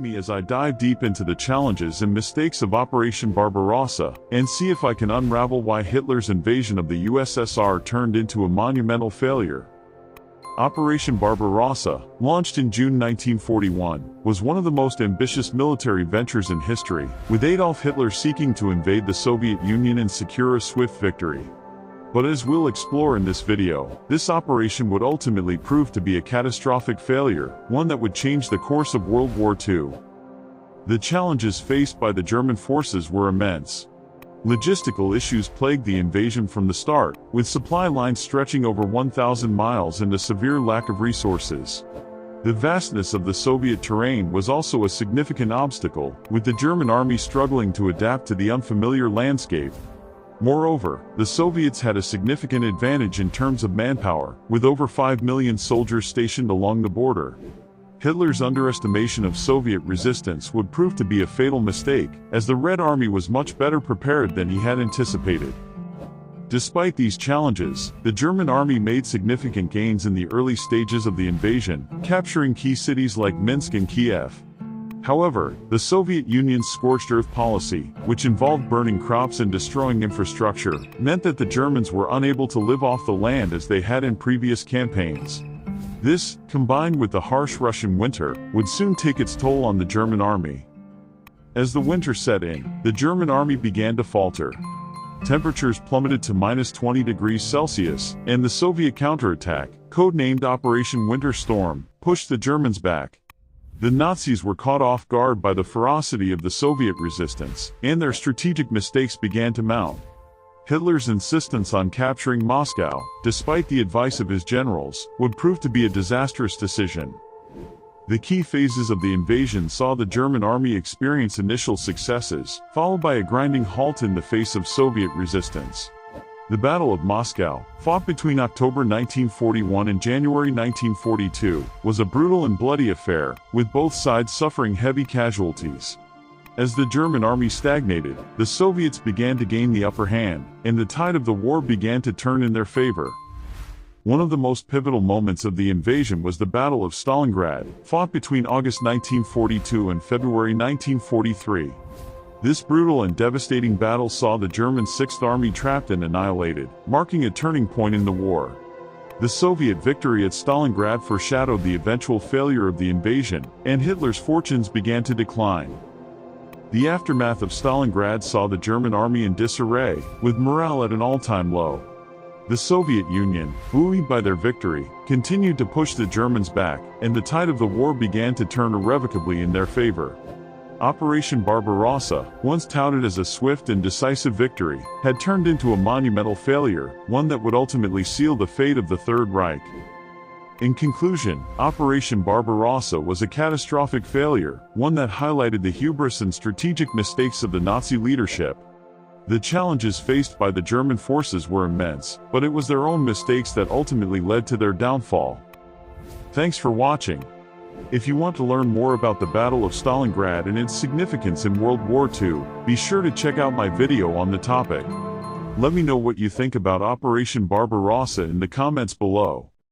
me as I dive deep into the challenges and mistakes of Operation Barbarossa, and see if I can unravel why Hitler's invasion of the USSR turned into a monumental failure. Operation Barbarossa, launched in June 1941, was one of the most ambitious military ventures in history, with Adolf Hitler seeking to invade the Soviet Union and secure a swift victory. But as we'll explore in this video, this operation would ultimately prove to be a catastrophic failure, one that would change the course of World War II. The challenges faced by the German forces were immense. Logistical issues plagued the invasion from the start, with supply lines stretching over 1,000 miles and a severe lack of resources. The vastness of the Soviet terrain was also a significant obstacle, with the German army struggling to adapt to the unfamiliar landscape. Moreover, the Soviets had a significant advantage in terms of manpower, with over 5 million soldiers stationed along the border. Hitler's underestimation of Soviet resistance would prove to be a fatal mistake, as the Red Army was much better prepared than he had anticipated. Despite these challenges, the German army made significant gains in the early stages of the invasion, capturing key cities like Minsk and Kiev. However, the Soviet Union's scorched earth policy, which involved burning crops and destroying infrastructure, meant that the Germans were unable to live off the land as they had in previous campaigns. This, combined with the harsh Russian winter, would soon take its toll on the German army. As the winter set in, the German army began to falter. Temperatures plummeted to -20 degrees Celsius, and the Soviet counterattack, codenamed Operation Winter Storm, pushed the Germans back. The Nazis were caught off guard by the ferocity of the Soviet resistance, and their strategic mistakes began to mount. Hitler's insistence on capturing Moscow, despite the advice of his generals, would prove to be a disastrous decision. The key phases of the invasion saw the German army experience initial successes, followed by a grinding halt in the face of Soviet resistance. The Battle of Moscow, fought between October 1941 and January 1942, was a brutal and bloody affair, with both sides suffering heavy casualties. As the German army stagnated, the Soviets began to gain the upper hand, and the tide of the war began to turn in their favor. One of the most pivotal moments of the invasion was the Battle of Stalingrad, fought between August 1942 and February 1943. This brutal and devastating battle saw the German Sixth Army trapped and annihilated, marking a turning point in the war. The Soviet victory at Stalingrad foreshadowed the eventual failure of the invasion, and Hitler's fortunes began to decline. The aftermath of Stalingrad saw the German army in disarray, with morale at an all-time low. The Soviet Union, buoyed by their victory, continued to push the Germans back, and the tide of the war began to turn irrevocably in their favor. Operation Barbarossa, once touted as a swift and decisive victory, had turned into a monumental failure, one that would ultimately seal the fate of the Third Reich. In conclusion, Operation Barbarossa was a catastrophic failure, one that highlighted the hubris and strategic mistakes of the Nazi leadership. The challenges faced by the German forces were immense, but it was their own mistakes that ultimately led to their downfall. Thanks for watching. If you want to learn more about the Battle of Stalingrad and its significance in World War II, be sure to check out my video on the topic. Let me know what you think about Operation Barbarossa in the comments below.